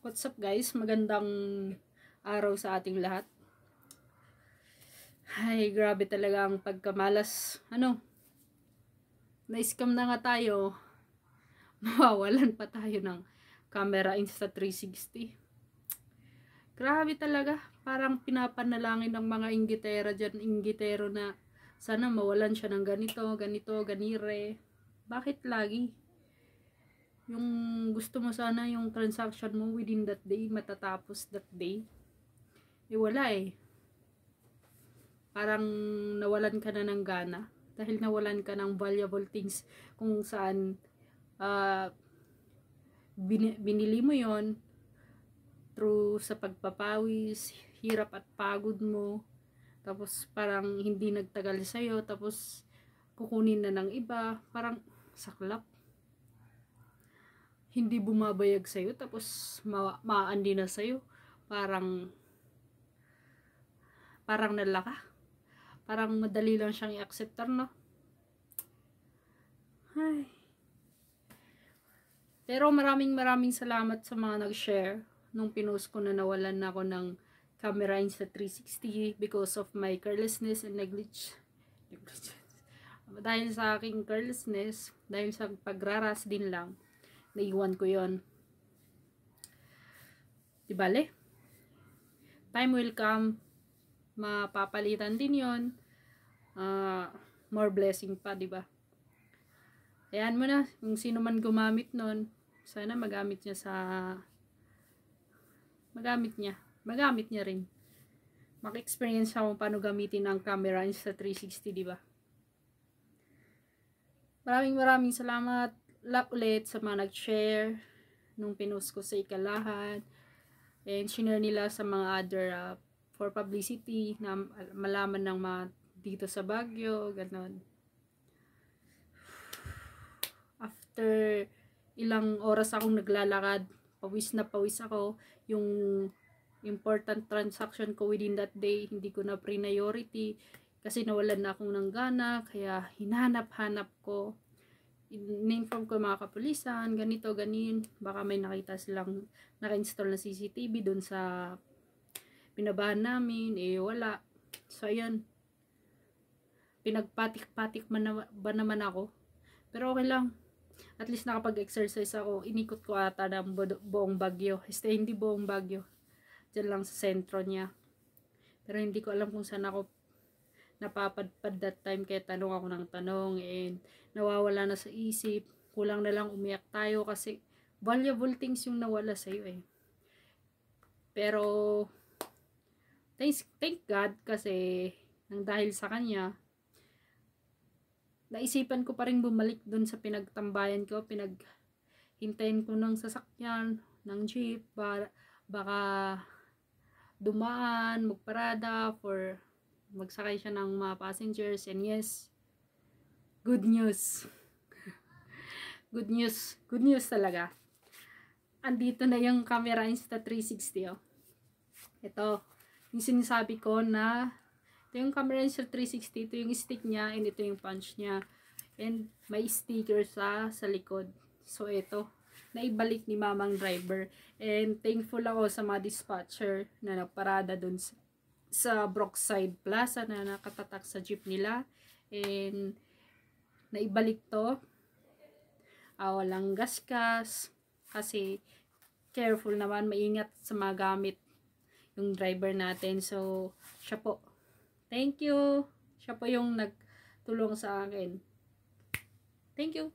What's up guys? Magandang araw sa ating lahat. Ay, grabe talaga ang pagkamalas. Na-scam na nga tayo. Mawawalan pa tayo ng camera Insta360. Grabe talaga. Parang pinapanalangin ng mga inggitera dyan. Inggitero na sana mawalan siya ng ganito, ganire. Bakit lagi? Yung gusto mo sana yung transaction mo within that day, matatapos that day. Wala eh. Parang nawalan ka na ng gana. Dahil nawalan ka ng valuable things kung saan binili mo yon through sa pagpapawis, hirap at pagod mo. Tapos parang hindi nagtagal sa'yo. Tapos kukunin na ng iba. Parang saklap. Hindi bumabayag sa'yo, tapos maandi na sa'yo. Parang nalaka. Parang madali lang siyang i-acceptar, no? Ay. Pero maraming salamat sa mga nag-share nung pinost ko na nawalan na ako ng camera Insta360 because of my carelessness and negligence. Dahil sa aking carelessness, dahil sa pagraras din lang, naiwan ko yon. Di bale? Time will come, mapapalitan din yon. More blessing pa, di ba? Ayan mo na, kung sino man gumamit nun, sana magamit niya rin. Maka-experience mo paano gamitin ang camera Insta360, di ba? Maraming salamat ulit sa mga nag-share nung pinost ko sa ikalahan, and share nila sa mga other for publicity na malaman ng mga dito sa Baguio, ganon. After ilang oras akong naglalakad, pawis na pawis ako. Yung important transaction ko within that day, hindi ko na priority kasi nawalan na akong ng gana, kaya hinanap-hanap ko. In-inform ko mga kapulisan, ganito, ganin. Baka may nakita silang naka-install na CCTV dun sa pinabahan namin. Wala. So, ayan. Pinagpatik-patik ba naman ako. Pero okay lang. At least nakapag-exercise ako. Inikot ko ata ng buong Baguio. Hindi buong Baguio. Diyan lang sa sentro niya. Pero hindi ko alam kung saan ako napapadpad that time, kaya tanong ako ng tanong and nawawala na sa isip. Kulang na lang umiyak tayo kasi valuable things yung nawala sa'yo eh. Pero thank God kasi nang dahil sa kanya, naisipan ko pa rin bumalik dun sa pinagtambayan ko, pinaghintayin ko ng sasakyan, ng jeep, baka dumaan, magparada for magsakay siya ng mga passengers. And yes, good news. Good news talaga. Andito na yung camera Insta360 oh. Ito yung sinasabi ko na ito yung camera Insta360, ito yung stick niya and ito yung punch niya, and may sticker sa likod. So ito, naibalik ni mamang driver, and thankful ako sa mga dispatcher na nagparada dun sa Brookside Plaza na nakatatak sa jeep nila, and naibalik to. Walang gasgas kasi careful naman, maingat sa mga gamit yung driver natin. So siya po, thank you, siya po yung nagtulong sa akin. Thank you.